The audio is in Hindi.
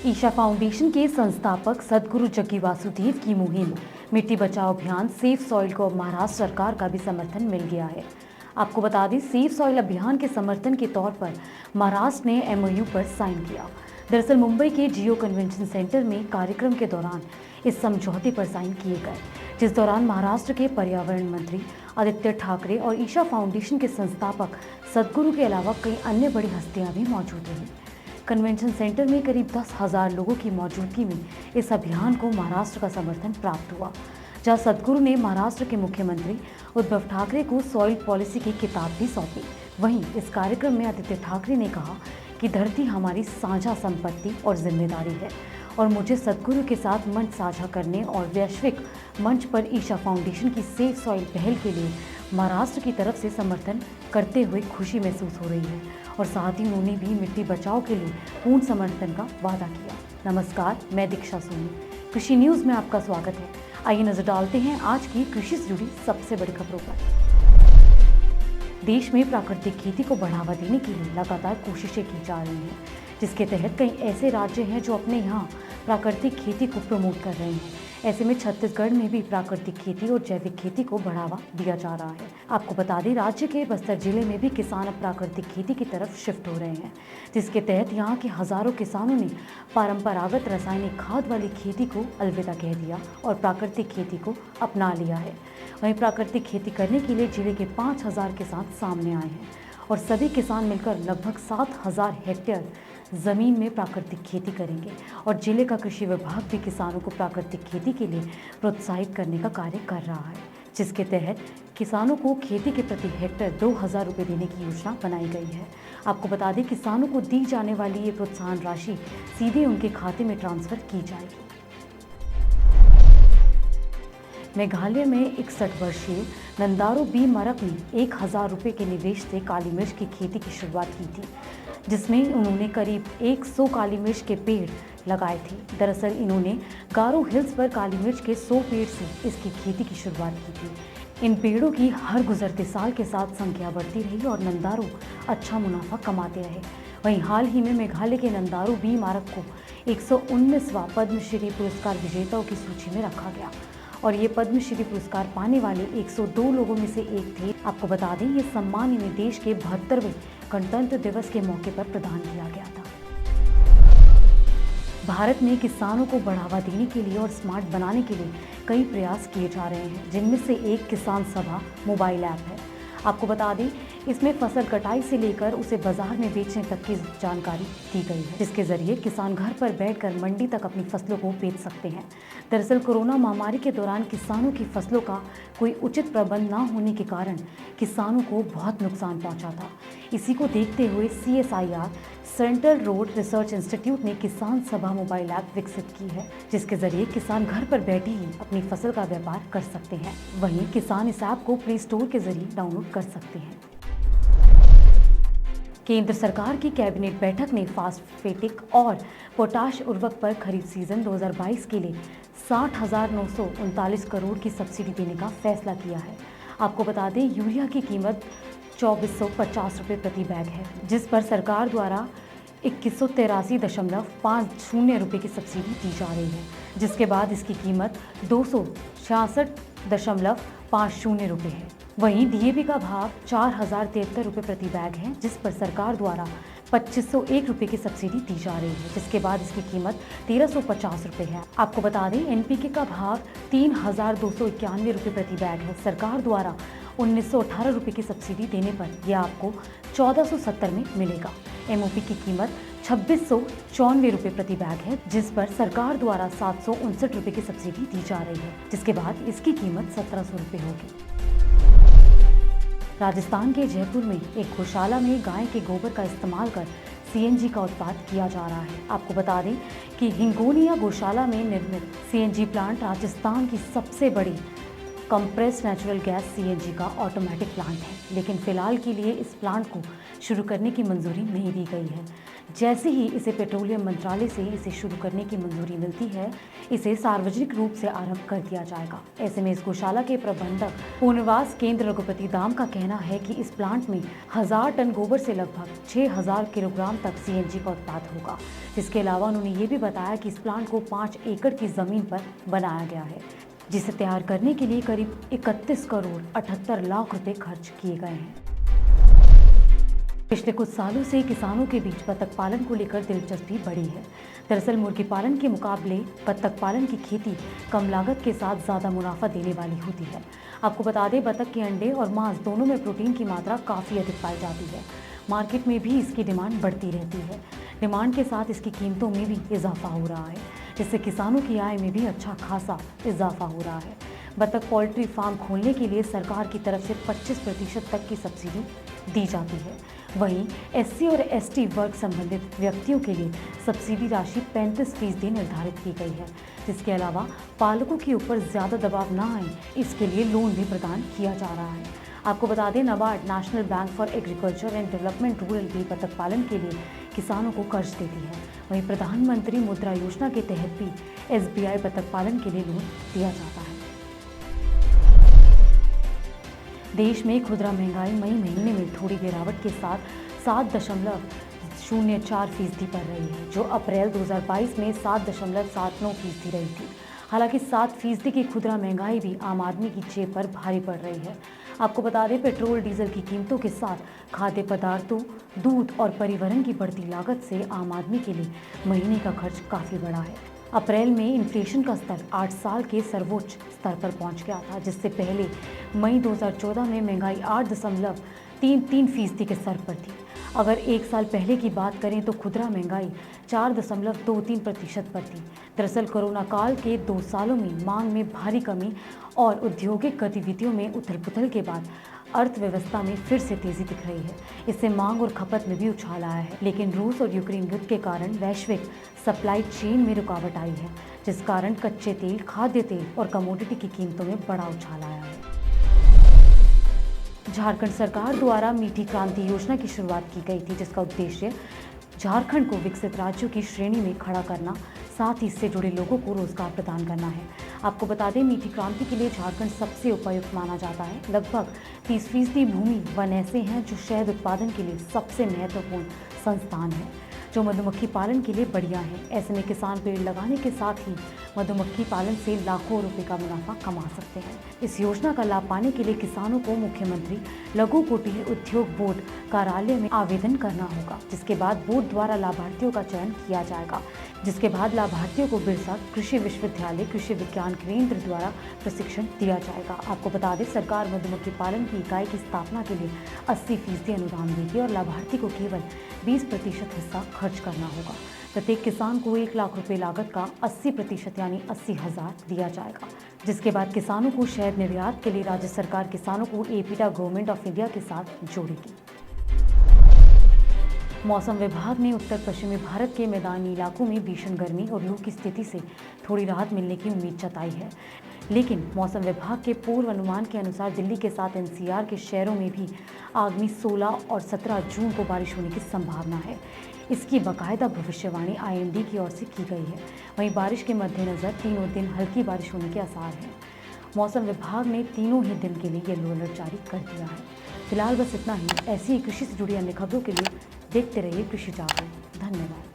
ईशा फाउंडेशन के संस्थापक सदगुरु जग्गी वासुदेव की मुहिम मिट्टी बचाओ अभियान सेफ सॉइल को अब महाराष्ट्र सरकार का भी समर्थन मिल गया है। आपको बता दें, सेफ सॉइल अभियान के समर्थन के तौर पर महाराष्ट्र ने एमओयू पर साइन किया। दरअसल मुंबई के जियो कन्वेंशन सेंटर में कार्यक्रम के दौरान इस समझौते पर साइन किए गए, जिस दौरान महाराष्ट्र के पर्यावरण मंत्री आदित्य ठाकरे और ईशा फाउंडेशन के संस्थापक सदगुरु के अलावा कई अन्य बड़ी हस्तियां भी मौजूद रहीं। कन्वेंशन सेंटर में करीब 10,000 लोगों की मौजूदगी में इस अभियान को महाराष्ट्र का समर्थन प्राप्त हुआ, जहां सदगुरु ने महाराष्ट्र के मुख्यमंत्री उद्धव ठाकरे को सॉइल पॉलिसी की किताब भी सौंपी। वहीं इस कार्यक्रम में आदित्य ठाकरे ने कहा कि धरती हमारी साझा संपत्ति और जिम्मेदारी है और मुझे सदगुरु के साथ मंच साझा करने और वैश्विक मंच पर ईशा फाउंडेशन की सेफ सॉइल पहल के लिए महाराष्ट्र की तरफ से समर्थन करते हुए खुशी महसूस हो रही है और साथ ही उन्होंने भी मिट्टी बचाओ के लिए पूर्ण समर्थन का वादा किया। नमस्कार, मैं दीक्षा सोनी, कृषि न्यूज़ में आपका स्वागत है। आइए नजर डालते हैं आज की कृषि से जुड़ी सबसे बड़ी खबरों पर। देश में प्राकृतिक खेती को बढ़ावा देने के लिए लगातार कोशिशें की जा रही हैं, जिसके तहत कई ऐसे राज्य हैं जो अपने यहाँ प्राकृतिक खेती को प्रमोट कर रहे हैं। ऐसे में छत्तीसगढ़ में भी प्राकृतिक खेती और जैविक खेती को बढ़ावा दिया जा रहा है। आपको बता दें, राज्य के बस्तर जिले में भी किसान अब प्राकृतिक खेती की तरफ शिफ्ट हो रहे हैं, जिसके तहत यहाँ के हजारों किसानों ने परंपरागत रासायनिक खाद वाली खेती को अलविदा कह दिया और प्राकृतिक खेती को अपना लिया है। वहीं प्राकृतिक खेती करने के लिए जिले के 5,000 किसान सामने आए हैं और सभी किसान मिलकर लगभग 7,000 हेक्टेयर ज़मीन में प्राकृतिक खेती करेंगे और जिले का कृषि विभाग भी किसानों को प्राकृतिक खेती के लिए प्रोत्साहित करने का कार्य कर रहा है, जिसके तहत किसानों को खेती के प्रति हेक्टेयर 2,000 रुपये देने की योजना बनाई गई है। आपको बता दें, किसानों को दी जाने वाली ये प्रोत्साहन राशि सीधे उनके खाते में ट्रांसफर की जाएगी। मेघालय में 61 वर्षीय नंदारो बी मरक ने 1,000 रुपये के निवेश से काली मिर्च की खेती की शुरुआत की थी, जिसमें उन्होंने करीब 100 काली मिर्च के पेड़ लगाए थे। दरअसल इन्होंने गारो हिल्स पर काली मिर्च के 100 पेड़ से इसकी खेती की शुरुआत की थी। इन पेड़ों की हर गुजरते साल के साथ संख्या बढ़ती रही और नंदारो अच्छा मुनाफा कमाते रहे। वहीं हाल ही में मेघालय के नंदारो बी मारक को 119वां पद्मश्री पुरस्कार विजेताओं की सूची में रखा गया और ये पद्मश्री पुरस्कार पाने वाले 102 लोगों में से एक थे। आपको बता दें, ये सम्मान इन्हें देश के 72वें गणतंत्र दिवस के मौके पर प्रदान किया गया था। भारत में किसानों को बढ़ावा देने के लिए और स्मार्ट बनाने के लिए कई प्रयास किए जा रहे हैं, जिनमें से एक किसान सभा मोबाइल ऐप है। आपको बता दें, इसमें फसल कटाई से लेकर उसे बाजार में बेचने तक की जानकारी दी गई है, जिसके जरिए किसान घर पर बैठकर मंडी तक अपनी फसलों को बेच सकते हैं। दरअसल कोरोना महामारी के दौरान किसानों की फसलों का कोई उचित प्रबंध न होने के कारण किसानों को बहुत नुकसान पहुंचा था। इसी को देखते हुए CSIR central road research institute ने किसान सभा मोबाइल ऐप विकसित की है, जिसके जरिए किसान घर पर बैठे ही अपनी फसल का व्यापार कर सकते हैं। वहीं किसान इस ऐप को प्ले स्टोर के जरिए डाउनलोड कर सकते हैं। केंद्र सरकार की कैबिनेट बैठक ने फास्फेटिक और पोटाश उर्वरक पर खरीफ सीजन 2022 के लिए 60,939 करोड़ की सब्सिडी देने का फैसला किया है। आपको बता दें, यूरिया की कीमत 2,450 रुपये प्रति बैग है, जिस पर सरकार द्वारा 2183.50 रुपये की सब्सिडी दी जा रही है, जिसके बाद इसकी कीमत 266.50 रुपये है। वहीं DAP का भाव 4,073 रुपये प्रति बैग है, जिस पर सरकार द्वारा 2,501 रुपये की सब्सिडी दी जा रही है, जिसके बाद इसकी कीमत 1,350 रुपये है। आपको बता दें, NPK का भाव 3,291 रुपये प्रति बैग है। सरकार द्वारा 1,918 रुपये की सब्सिडी देने पर यह आपको 1,470 में मिलेगा। MOP की कीमत 2,694 रुपये प्रति बैग है, जिस पर सरकार द्वारा 759 रुपये की सब्सिडी दी जा रही है, जिसके बाद इसकी कीमत 1,700 रुपये होगी। राजस्थान के जयपुर में एक गौशाला में गाय के गोबर का इस्तेमाल कर CNG का उत्पाद किया जा रहा है। आपको बता दें कि हिंगोनिया गौशाला में निर्मित CNG प्लांट राजस्थान की सबसे बड़ी कंप्रेस्ड नेचुरल गैस सीएनजी का ऑटोमेटिक प्लांट है, लेकिन फिलहाल के लिए इस प्लांट को शुरू करने की मंजूरी नहीं दी गई है। जैसे ही इसे पेट्रोलियम मंत्रालय से इसे शुरू करने की मंजूरी मिलती है, इसे सार्वजनिक रूप से आरंभ कर दिया जाएगा। ऐसे में इस गौशाला के प्रबंधक पुनर्वास केंद्र रघुपति दाम का कहना है कि इस प्लांट में 1000 टन गोबर से लगभग 6000 किलोग्राम तक सीएनजी का उत्पादन होगा। इसके अलावा उन्होंने ये भी बताया कि इस प्लांट को 5 एकड़ की जमीन पर बनाया गया है, जिसे तैयार करने के लिए करीब 31 करोड़ 78 लाख रुपए खर्च किए गए हैं। पिछले कुछ सालों से किसानों के बीच बतख पालन को लेकर दिलचस्पी बढ़ी है। दरअसल मुर्गी पालन के मुकाबले बतख पालन की खेती कम लागत के साथ ज़्यादा मुनाफा देने वाली होती है। आपको बता दें, बतख के अंडे और मांस दोनों में प्रोटीन की मात्रा काफ़ी अधिक पाई जाती है। मार्केट में भी इसकी डिमांड बढ़ती रहती है। डिमांड के साथ इसकी कीमतों में भी इजाफा हो रहा है, जिससे किसानों की आय में भी अच्छा खासा इजाफा हो रहा है। बतख पोल्ट्री फार्म खोलने के लिए सरकार की तरफ से 25% तक की सब्सिडी दी जाती है। वहीं एससी और एसटी वर्ग संबंधित व्यक्तियों के लिए सब्सिडी राशि 35% निर्धारित की गई है। जिसके अलावा पालकों के ऊपर ज़्यादा दबाव न आए, इसके लिए लोन भी प्रदान किया जा रहा है। आपको बता दें, NABARD national bank for agriculture and development rural भी बतख पालन के लिए किसानों को कर्ज देती है। वहीं प्रधानमंत्री मुद्रा योजना के तहत भी एसबीआई बतख पालन के लिए लोन दिया जाता है। देश में खुदरा महंगाई मई महीने में थोड़ी गिरावट के साथ 7.04% पर रही है, जो अप्रैल 2022 में 7.79% रही थी। हालांकि 7% की खुदरा महंगाई भी आम आदमी की जेब पर भारी पड़ रही है। आपको बता दें, पेट्रोल डीजल की कीमतों के साथ खाद्य पदार्थों, दूध और परिवहन की बढ़ती लागत से आम आदमी के लिए महीने का खर्च काफ़ी बढ़ा है। अप्रैल में इन्फ्लेशन का स्तर 8 साल के सर्वोच्च स्तर पर पहुंच गया था, जिससे पहले मई 2014 में महंगाई 8.33% के स्तर पर थी। अगर एक साल पहले की बात करें तो खुदरा महंगाई 4.23% पर थी। दरअसल कोरोना काल के 2 सालों में मांग में भारी कमी और औद्योगिक गतिविधियों में उथल-पुथल के बाद अर्थव्यवस्था में फिर से तेजी दिख रही है। इससे मांग और खपत में भी उछाल आया है, लेकिन रूस और यूक्रेन युद्ध के कारण वैश्विक सप्लाई चेन में रुकावट आई है, जिस कारण कच्चे तेल, खाद्य तेल और कमोडिटी की कीमतों में बड़ा उछाल आया है। झारखंड सरकार द्वारा मीठी क्रांति योजना की शुरुआत की गई थी, जिसका उद्देश्य झारखंड को विकसित राज्यों की श्रेणी में खड़ा करना, साथ ही इससे जुड़े लोगों को रोजगार प्रदान करना है। आपको बता दें, मीठी क्रांति के लिए झारखंड सबसे उपयुक्त माना जाता है। लगभग 30% भूमि वन ऐसे हैं जो शहद उत्पादन के लिए सबसे महत्वपूर्ण संस्थान है, जो मधुमक्खी पालन के लिए बढ़िया है। ऐसे में किसान पेड़ लगाने के साथ ही मधुमक्खी पालन से लाखों रुपए का मुनाफा कमा सकते हैं। इस योजना का लाभ पाने के लिए किसानों को मुख्यमंत्री लघु कुटीर उद्योग बोर्ड कार्यालय में आवेदन करना होगा, जिसके बाद बोर्ड द्वारा लाभार्थियों का चयन किया जाएगा, जिसके बाद लाभार्थियों को बिरसा कृषि विश्वविद्यालय कृषि विज्ञान केंद्र द्वारा प्रशिक्षण दिया जाएगा। आपको बता दें, सरकार मधुमक्खी पालन की इकाई की स्थापना के लिए 80% अनुदान देगी और लाभार्थी को केवल 20% हिस्सा खर्च करना होगा। प्रत्येक किसान को 1 लाख रुपए लागत का 80% यानी 80,000 दिया जाएगा, जिसके बाद किसानों को शहद निर्यात के लिए राज्य सरकार किसानों को एपीटा गवर्नमेंट ऑफ इंडिया के साथ जोड़ेगी। मौसम विभाग ने उत्तर पश्चिमी भारत के मैदानी इलाकों में भीषण गर्मी और लू की स्थिति से थोड़ी राहत मिलने की उम्मीद जताई है, लेकिन मौसम विभाग के पूर्व अनुमान के अनुसार दिल्ली के साथ एनसीआर के शहरों में भी आगामी 16 और 17 जून को बारिश होने की संभावना है। इसकी बाकायदा भविष्यवाणी आईएमडी की ओर से की गई है। वहीं बारिश के मद्देनजर तीनों दिन हल्की बारिश होने के आसार हैं। मौसम विभाग ने तीनों ही दिन के लिए येलो अलर्ट जारी कर दिया है। फिलहाल बस इतना ही। ऐसी ही कृषि से जुड़ी अन्य खबरों के लिए देखते रहिए कृषि जागरण। धन्यवाद।